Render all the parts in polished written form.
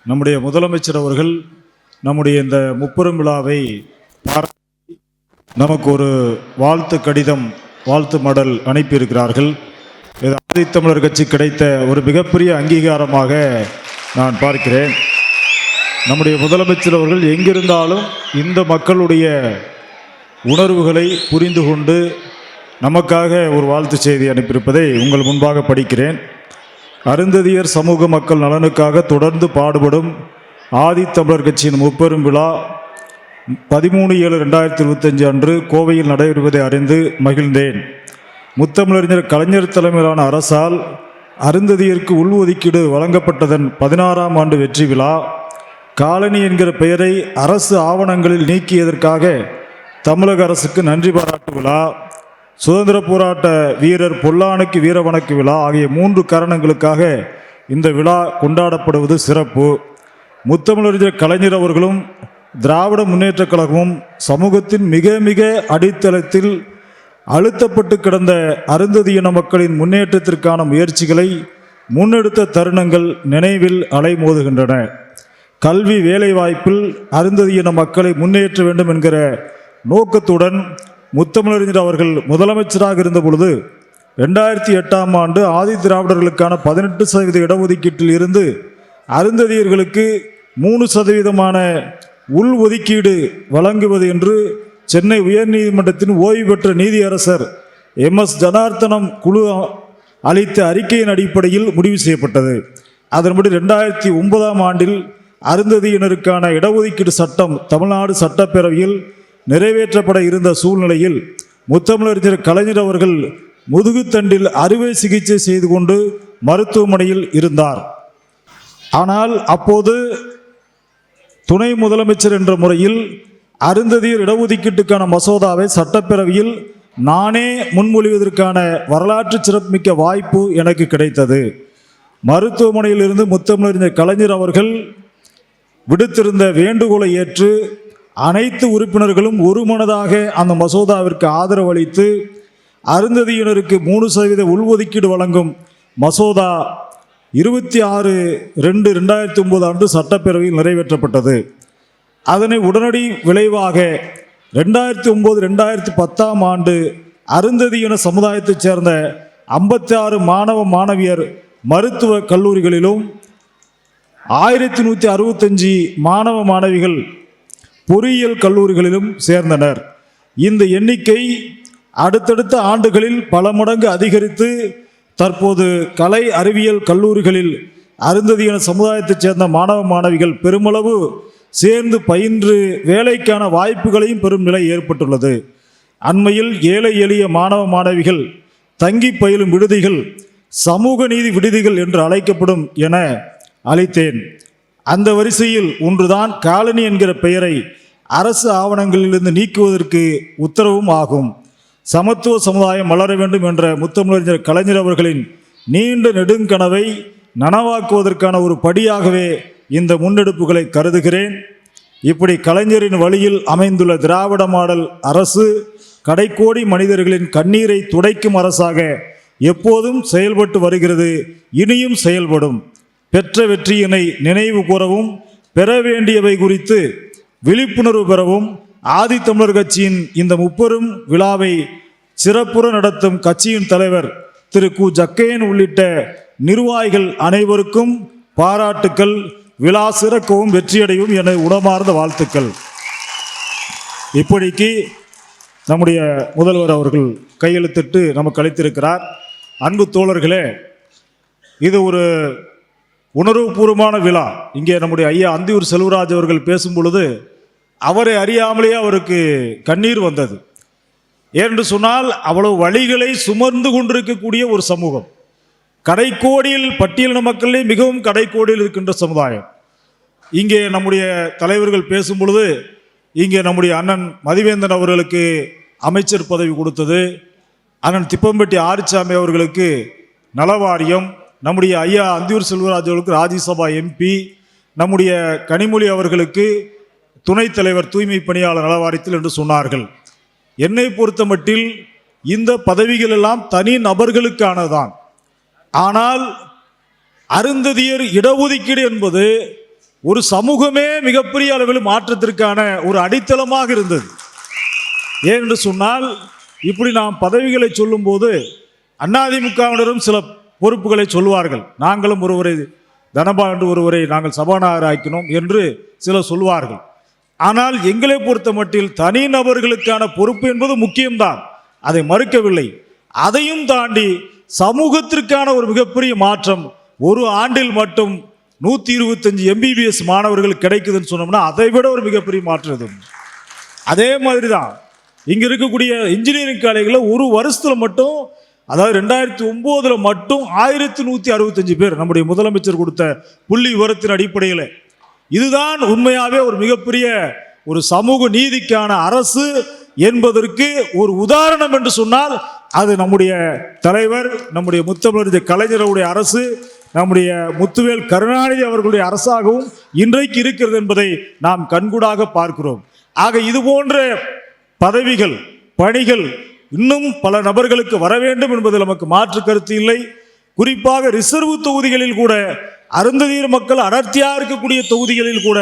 நம்முடைய முதலமைச்சர் அவர்கள் நம்முடைய இந்த முப்பெரும் விழாவை நமக்கு ஒரு வாழ்த்து கடிதம், வாழ்த்து மடல் அனுப்பியிருக்கிறார்கள். இது ஆதித்தமிழர் கட்சி கிடைத்த ஒரு மிகப்பெரிய அங்கீகாரமாக நான் பார்க்கிறேன். நம்முடைய முதலமைச்சர் அவர்கள் எங்கிருந்தாலும் இந்த மக்களுடைய உணர்வுகளை புரிந்து கொண்டு நமக்காக ஒரு வாழ்த்து செய்தி அனுப்பியிருப்பதை உங்கள் முன்பாக படிக்கிறேன். அருந்ததியர் சமூக மக்கள் நலனுக்காக தொடர்ந்து பாடுபடும் ஆதித்தமிழர் கட்சியின் முப்பெரும் விழா 13/7/2025 அன்று கோவையில் நடைபெறுவதை அறிந்து மகிழ்ந்தேன். முத்தமிழறிஞர் கலைஞர் தலைமையிலான அரசால் அருந்ததியருக்கு உள்ஒதுக்கீடு வழங்கப்பட்டதன் 16ஆம் ஆண்டு வெற்றி விழா, காலனி என்கிற பெயரை அரசு ஆவணங்களில் நீக்கியதற்காக தமிழக அரசுக்கு நன்றி பாராட்டு விழா, சுதந்திர போராட்ட வீரர் பொல்லானுக்கு வீரவணக்கு விழா ஆகிய 3 காரணங்களுக்காக இந்த விழா கொண்டாடப்படுவது சிறப்பு. முத்தமிழறிஞர் கலைஞர் அவர்களும் திராவிட முன்னேற்றக் கழகமும் சமூகத்தின் மிக மிக அடித்தளத்தில் அழுத்தப்பட்டு கிடந்த அருந்ததியின மக்களின் முன்னேற்றத்திற்கான முயற்சிகளை முன்னெடுத்த தருணங்கள் நினைவில் அலைமோதுகின்றன. கல்வி வேலைவாய்ப்பில் அருந்ததியின மக்களை முன்னேற்ற வேண்டும் என்கிற நோக்கத்துடன் முத்தமிழறிஞர் அவர்கள் முதலமைச்சராக இருந்த பொழுது 2008ஆம் ஆண்டு ஆதி திராவிடர்களுக்கான 18% இடஒதுக்கீட்டில் இருந்து அருந்ததியர்களுக்கு 3% உள் ஒதுக்கீடு வழங்குவது என்று சென்னை உயர்நீதிமன்றத்தின் ஓய்வு பெற்ற நீதியரசர் MS ஜனார்த்தனம் குழு அளித்த அறிக்கையின் அடிப்படையில் முடிவு செய்யப்பட்டது. அதன்படி 2009ஆம் ஆண்டில் அருந்ததியினருக்கான இடஒதுக்கீடு சட்டம் தமிழ்நாடு சட்டப்பேரவையில் நிறைவேற்றப்பட இருந்த சூழ்நிலையில் முத்தமிழறிஞர் கலைஞர் அவர்கள் முதுகுத்தண்டில் அறுவை சிகிச்சை செய்து கொண்டு மருத்துவமனையில் இருந்தார். ஆனால் அப்போது துணை முதலமைச்சர் என்ற முறையில் அருந்ததியர் இடஒதுக்கீட்டுக்கான மசோதாவை சட்டப்பேரவையில் நானே முன்மொழிவதற்கான வரலாற்று சிறப்புமிக்க வாய்ப்பு எனக்கு கிடைத்தது. மருத்துவமனையில் இருந்து முத்தமிழறிஞர் கலைஞர் அவர்கள் விடுத்திருந்த வேண்டுகோளை ஏற்று அனைத்து உறுப்பினர்களும் ஒருமனதாக அந்த மசோதாவிற்கு ஆதரவு அளித்து அருந்ததியினருக்கு 3% உள்ஒதுக்கீடு வழங்கும் மசோதா 26/2/2009 அன்று சட்டப்பேரவையில் நிறைவேற்றப்பட்டது. அதனை உடனடி விளைவாக 2009-2010ஆம் ஆண்டு அருந்ததியின சமுதாயத்தைச் சேர்ந்த 56 மாணவ மாணவியர் மருத்துவ கல்லூரிகளிலும் 1165 மாணவ மாணவிகள் பொறியியல் கல்லூரிகளிலும் சேர்ந்தனர். இந்த எண்ணிக்கை அடுத்தடுத்த ஆண்டுகளில் பல மடங்கு அதிகரித்து தற்போது கலை அறிவியல் கல்லூரிகளில் அருந்ததியின சமுதாயத்தைச் சேர்ந்த மாணவ மாணவிகள் பெருமளவு சேர்ந்து பயின்று வேலைக்கான வாய்ப்புகளையும் பெறும் நிலை ஏற்பட்டுள்ளது. அண்மையில் ஏழை எளிய மாணவ மாணவிகள் தங்கி பயிலும் விடுதிகள் சமூக நீதி விடுதிகள் என்று அழைக்கப்படும் என அளித்தேன். அந்த வரிசையில் ஒன்றுதான் காலனி என்கிற பெயரை அரசு ஆவணங்களிலிருந்து நீக்குவதற்கு உத்தரவும் ஆகும். சமத்துவ சமுதாயம் வளர வேண்டும் என்ற முத்தமிழறிஞர் கலைஞர் அவர்களின் நீண்ட நெடுங்கனவை நனவாக்குவதற்கான ஒரு படியாகவே இந்த முன்னெடுப்புகளை கருதுகிறேன். இப்படி கலைஞரின் வழியில் அமைந்துள்ள திராவிட மாடல் அரசு கடைக்கோடி மனிதர்களின் கண்ணீரை துடைக்கும் அரசாக எப்போதும் செயல்பட்டு வருகிறது, இனியும் செயல்படும். பெற்ற வெற்றியினை நினைவு கூறவும் பெற வேண்டியவை குறித்து விழிப்புணர்வு பெறவும் ஆதித்தமிழர் கட்சியின் இந்த முப்பெரும் விழாவை சிறப்புற நடத்தும் கட்சியின் தலைவர் திரு கு ஜக்கையன் உள்ளிட்ட நிர்வாகிகள் அனைவருக்கும் பாராட்டுக்கள். விழா சிறக்கவும் வெற்றியடையும் என உடமார்ந்த வாழ்த்துக்கள். இப்படிக்கு நம்முடைய முதல்வர் அவர்கள் கையெழுத்திட்டு நமக்கு அளித்திருக்கிறார். அன்பு தோழர்களே, இது ஒரு உணர்வுபூர்வமான விழா. இங்கே நம்முடைய ஐயா அந்தியூர் செல்வராஜ் அவர்கள் பேசும் பொழுது அவரை அறியாமலேயே அவருக்கு கண்ணீர் வந்தது. ஏனென்று சொன்னால் அவ்வளவு வழிகளை சுமந்து கொண்டிருக்கக்கூடிய ஒரு சமூகம், கடைக்கோடியில் பட்டியலின மக்களே மிகவும் கடைக்கோடியில் இருக்கின்ற சமுதாயம். இங்கே நம்முடைய தலைவர்கள் பேசும் பொழுது இங்கே நம்முடைய அண்ணன் மதிவேந்தன் அவர்களுக்கு அமைச்சர் பதவி கொடுத்தது, அண்ணன் திப்பம்பட்டி ஆரிச்சாமி அவர்களுக்கு நலவாரியம், நம்முடைய ஐயா அந்தியூர் செல்வராஜ் அவர்களுக்கு ராஜ்யசபா MP, நம்முடைய கனிமொழி அவர்களுக்கு துணைத் தலைவர் தூய்மை பணியாளர் நலவாரியத்தில் என்று சொன்னார்கள். என்னை பொறுத்த மட்டில் இந்த பதவிகள் எல்லாம் தனி நபர்களுக்கானதான். ஆனால் அருந்ததியர் இடஒதுக்கீடு என்பது ஒரு சமூகமே மிகப்பெரிய அளவில் மாற்றத்திற்கான ஒரு அடித்தளமாக இருந்தது. ஏனென்று சொன்னால், இப்படி நாம் பதவிகளை சொல்லும்போது அதிமுகவினரும் சில பொறுப்புகளை சொல்வார்கள். நாங்களும் ஒருவரை தனபாண்டு ஒருவரை நாங்கள் சபாநாயகர் ஆக்கினோம் என்று சிலர் சொல்வார்கள். ஆனால் எங்களை பொறுத்த மட்டில் தனிநபர்களுக்கான பொறுப்பு என்பது முக்கியம்தான், அதை மறுக்கவில்லை. அதையும் தாண்டி சமூகத்திற்கான ஒரு மிகப்பெரிய மாற்றம், ஒரு ஆண்டில் மட்டும் 125 MBBS மாணவர்கள் கிடைக்குதுன்னு சொன்னோம்னா அதை விட ஒரு மிகப்பெரிய மாற்றம். அதே மாதிரி தான் இங்கே இருக்கக்கூடிய இன்ஜினியரிங் காலேஜில் ஒரு வருஷத்தில் மட்டும், அதாவது 2009 மட்டும் 1165 பேர் நம்முடைய முதலமைச்சர் கொடுத்த புள்ளி விவரத்தின் அடிப்படையில். இதுதான் உண்மையாகவே ஒரு மிகப்பெரிய ஒரு சமூக நீதிக்கான அரசு என்பதற்கு ஒரு உதாரணம் என்று சொன்னால் அது நம்முடைய தலைவர், நம்முடைய முத்தமிழர் கலைஞருடைய அரசு, நம்முடைய முத்துவேல் கருணாநிதி அவர்களுடைய அரசாகவும் இன்றைக்கு இருக்கிறது என்பதை நாம் கண்கூடாக பார்க்கிறோம். ஆக இது போன்ற பதவிகள், பணிகள் இன்னும் பல நபர்களுக்கு வர வேண்டும் என்பதில் நமக்கு மாற்று கருத்து இல்லை. குறிப்பாக ரிசர்வ் தொகுதிகளில் கூட, அருந்ததியர் மக்கள் அடர்த்தியாக இருக்கக்கூடிய தொகுதிகளில் கூட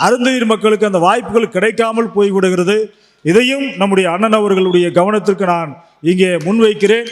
அருந்ததியர் மக்களுக்கு அந்த வாய்ப்புகள் கிடைக்காமல் போய்விடுகிறது. இதையும் நம்முடைய அண்ணன் அவர்களுடைய கவனத்திற்கு நான் இங்கே முன்வைக்கிறேன்.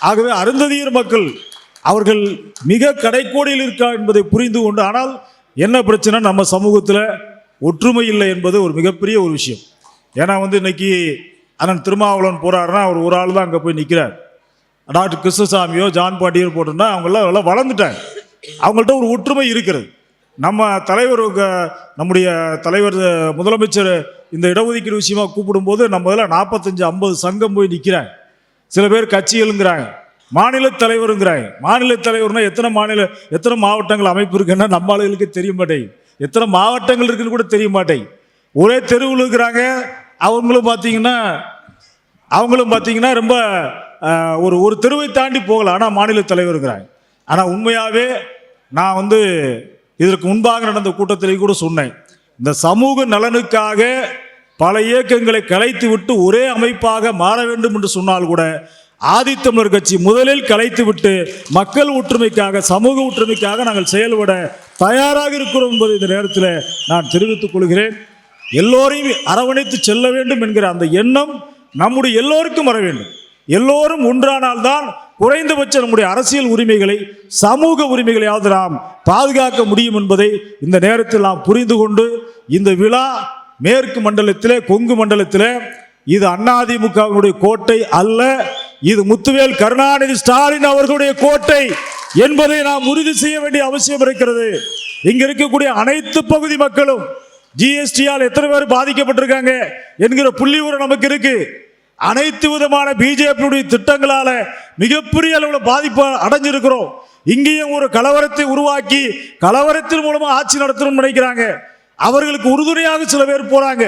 ஆகவே அருந்ததியர் மக்கள் அவர்கள் மிக கடைக்கோடியில் இருக்கார் என்பதை புரிந்து கொண்டு, ஆனால் என்ன பிரச்சனை, நம்ம சமூகத்தில் ஒற்றுமை இல்லை என்பது ஒரு மிகப்பெரிய ஒரு விஷயம். ஏன்னா இன்னைக்கு அண்ணன் திருமாவளவன் போறாருன்னா அவர் ஒரு ஆள் தான் அங்கே போய் நிற்கிறார். டாக்டர் கிருஷ்ணசாமியோ ஜான் பாண்டியோ போட்டோம்னா அவங்களாம் எல்லாம் வளர்ந்துட்டாங்க, அவங்கள்ட்ட ஒரு ஒற்றுமை இருக்கிறது. நம்ம தலைவர், நம்முடைய தலைவர் முதலமைச்சர் இந்த இடஒதுக்கீடு விஷயமா கூப்பிடும்போது நம்ம இதில் 45-50 சங்கம் போய் நிற்கிறாங்க. சில பேர் கட்சிகளுங்கிறாங்க, மாநில தலைவருங்கிறாங்க. மாநில தலைவர்னா எத்தனை மாவட்டங்கள் அமைப்பு இருக்குன்னா நம்ம ஆளுகளுக்கு தெரிய மாட்டேங்குது, எத்தனை மாவட்டங்கள் இருக்குன்னு கூட தெரிய மாட்டேங்குது. ஒரே தெருவில் இருக்கிறாங்க. அவங்களும் பார்த்தீங்கன்னா ரொம்ப ஒரு தெருவை தாண்டி போகலாம், ஆனால் மாநில தலைவருங்கிறாங்க. ஆனால் உண்மையாகவே நான் இதற்கு முன்பாக நடந்த கூட்டத்திலே கூட சொன்னேன், இந்த சமூக நலனுக்காக பல இயக்கங்களை கலைத்து விட்டு ஒரே அமைப்பாக மாற வேண்டும் என்று சொன்னால் கூட ஆதித்தமிழர் கட்சி முதலில் கலைத்து விட்டு மக்கள் ஒற்றுமைக்காக, சமூக ஒற்றுமைக்காக நாங்கள் செயல்பட தயாராக இருக்கிறோம் என்பதை இந்த நேரத்தில் நான் தெரிவித்துக் கொள்கிறேன். எல்லோரையும் அரவணைத்து செல்ல வேண்டும் என்கிற அந்த எண்ணம் நம்முடைய எல்லோருக்கும் வர வேண்டும். எல்லோரும் ஒன்றானால்தான் குறைந்தபட்ச நம்முடைய அரசியல் உரிமைகளை, சமூக உரிமைகளையாவது நாம் பாதுகாக்க முடியும் என்பதை இந்த நேரத்தில் நாம் புரிந்து கொண்டு, இந்த விழா மேற்கு மண்டலத்திலே, கொங்கு மண்டலத்திலே இது அதிமுகவினுடைய கோட்டை அல்ல, இது முத்துவேல் கருணாநிதி ஸ்டாலின் அவர்களுடைய கோட்டை என்பதை நாம் உறுதி செய்ய வேண்டிய அவசியம் இருக்கிறது. இங்க இருக்கக்கூடிய அனைத்து பகுதி மக்களும் ஜிஎஸ்டியால் எத்தனை பேர் பாதிக்கப்பட்டிருக்காங்க என்கிற புள்ளிவிவரம் நமக்கு இருக்கு. அனைத்து விதமான பிஜேபியுடைய திட்டங்களால மிகப்பெரிய அளவில் பாதிப்பு அடைஞ்சிருக்கிறோம். இங்கேயும் ஒரு கலவரத்தை உருவாக்கி கலவரத்தின் மூலமா ஆட்சி நடத்தணும்னு நினைக்கிறாங்க. அவர்களுக்கு உறுதுணையாக சில பேர் போறாங்க.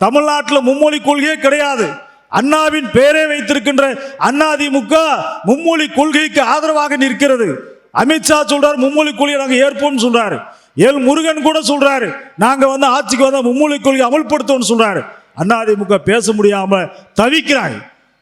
தமிழ்நாட்டில் மும்மொழி கொள்கையே கிடையாது. அண்ணாவின் பெயரை வைத்திருக்கின்ற அதிமுக மும்மொழி கொள்கைக்கு ஆதரவாக நிற்கிறது. அமித்ஷா சொல்றாரு மும்மொழி கொள்கையை நாங்கள் ஏற்போம்னு சொல்றாரு. எல் முருகன் கூட சொல்றாரு நாங்க ஆட்சிக்கு வந்தா மும்மொழி கொள்கை அமல்படுத்தோம்னு சொல்றாரு. அதிமுக பேச முடியாம தவிக்கிறாங்க.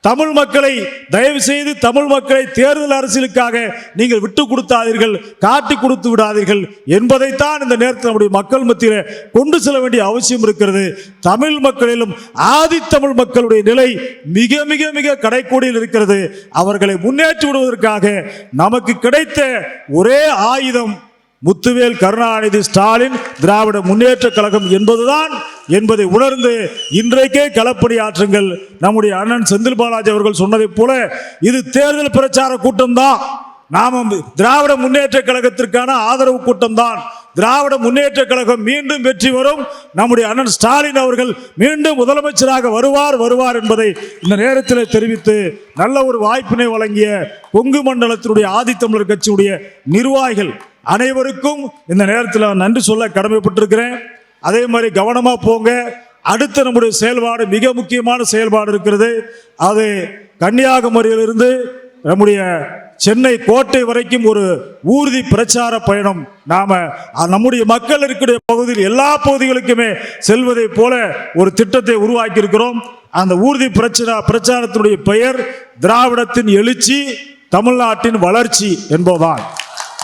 தமிழ் மக்களை தயவு செய்து, தமிழ் மக்களை தேர்தல் அரசியலுக்காக நீங்கள் விட்டு கொடுத்தாதீர்கள், காட்டி கொடுத்து விடாதீர்கள் என்பதைத்தான் இந்த நேரத்தில் நம்முடைய மக்கள் மத்தியில் கொண்டு செல்ல வேண்டிய அவசியம் இருக்கிறது. தமிழ் மக்களிலும் ஆதித்தமிழ் மக்களுடைய நிலை மிக மிக மிக கடைக்கோடியில் இருக்கிறது. அவர்களை முன்னேற்றி விடுவதற்காக நமக்கு கிடைத்த ஒரே ஆயுதம் முத்துவேல் கருணாநிதி ஸ்டாலின் திராவிட முன்னேற்ற கழகம் என்பதுதான் என்பதை உணர்ந்து இன்றைக்கே களப்பணி ஆற்றுங்கள். நம்முடைய அண்ணன் செந்தில் பாலாஜி அவர்கள் சொன்னதை போல இது தேர்தல் பிரச்சார கூட்டம் தான். நாம திராவிட முன்னேற்ற கழகத்திற்கான ஆதரவு கூட்டம் தான். திராவிட முன்னேற்ற கழகம் மீண்டும் வெற்றி வரும். நம்முடைய அண்ணன் ஸ்டாலின் அவர்கள் மீண்டும் முதலமைச்சராக வருவார் என்பதை இந்த நேரத்தில் தெரிவித்து, நல்ல ஒரு வாய்ப்பினை வழங்கிய கொங்கு மண்டலத்தினுடைய ஆதித்தமிழர் கட்சியுடைய நிர்வாகிகள் அனைவருக்கும் இந்த நேரத்தில் நன்றி சொல்ல கடமைப்பட்டிருக்கிறேன். அதே மாதிரி கவனமா போங்க. அடுத்த நம்முடைய செயல்பாடு மிக முக்கியமான செயல்பாடு இருக்கிறது. அது கன்னியாகுமரியிலிருந்து நம்முடைய சென்னை கோட்டை வரைக்கும் ஒரு ஊர்தி பிரச்சார பயணம். நம்முடைய மக்கள் இருக்கிற பகுதியில் எல்லா பகுதிகளுக்குமே செல்வதை போல ஒரு திட்டத்தை உருவாக்கி இருக்கிறோம். அந்த ஊர்தி பிரச்சாரத்தினுடைய பெயர் திராவிடத்தின் எழுச்சி, தமிழ்நாட்டின் வளர்ச்சி என்பதுதான்.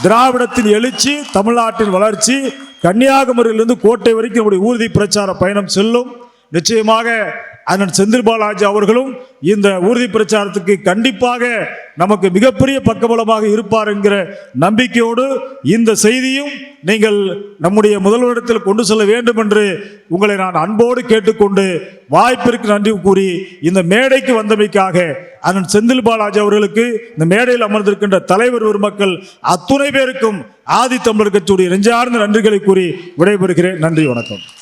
திராவிடத்தின் எழுச்சி, தமிழ்நாட்டின் வளர்ச்சி, கன்னியாகுமரியிலிருந்து கோட்டை வரைக்கும் நம்முடைய ஊர்தி பிரச்சார பயணம் செல்லும். நிச்சயமாக அண்ணன் செந்தில் பாலாஜி அவர்களும் இந்த ஊர்தி பிரச்சாரத்துக்கு கண்டிப்பாக நமக்கு மிகப்பெரிய பக்கபலமாக இருப்பார் என்கிற நம்பிக்கையோடு இந்த செய்தியும் நீங்கள் நம்முடைய முதல்வரிடத்தில் கொண்டு செல்ல வேண்டும் என்று உங்களை நான் அன்போடு கேட்டுக்கொண்டு வாய்ப்பிற்கு நன்றி கூறி இந்த மேடைக்கு வந்தமைக்காக அண்ணன் செந்தில் பாலாஜி அவர்களுக்கு, இந்த மேடையில் அமர்ந்திருக்கின்ற தலைவர் பெருமக்கள் அத்துணை பேருக்கும் ஆதி தமிழர் கட்சியுடைய நெஞ்சார்ந்த நன்றிகளை கூறி விடைபெறுகிறேன். நன்றி, வணக்கம்.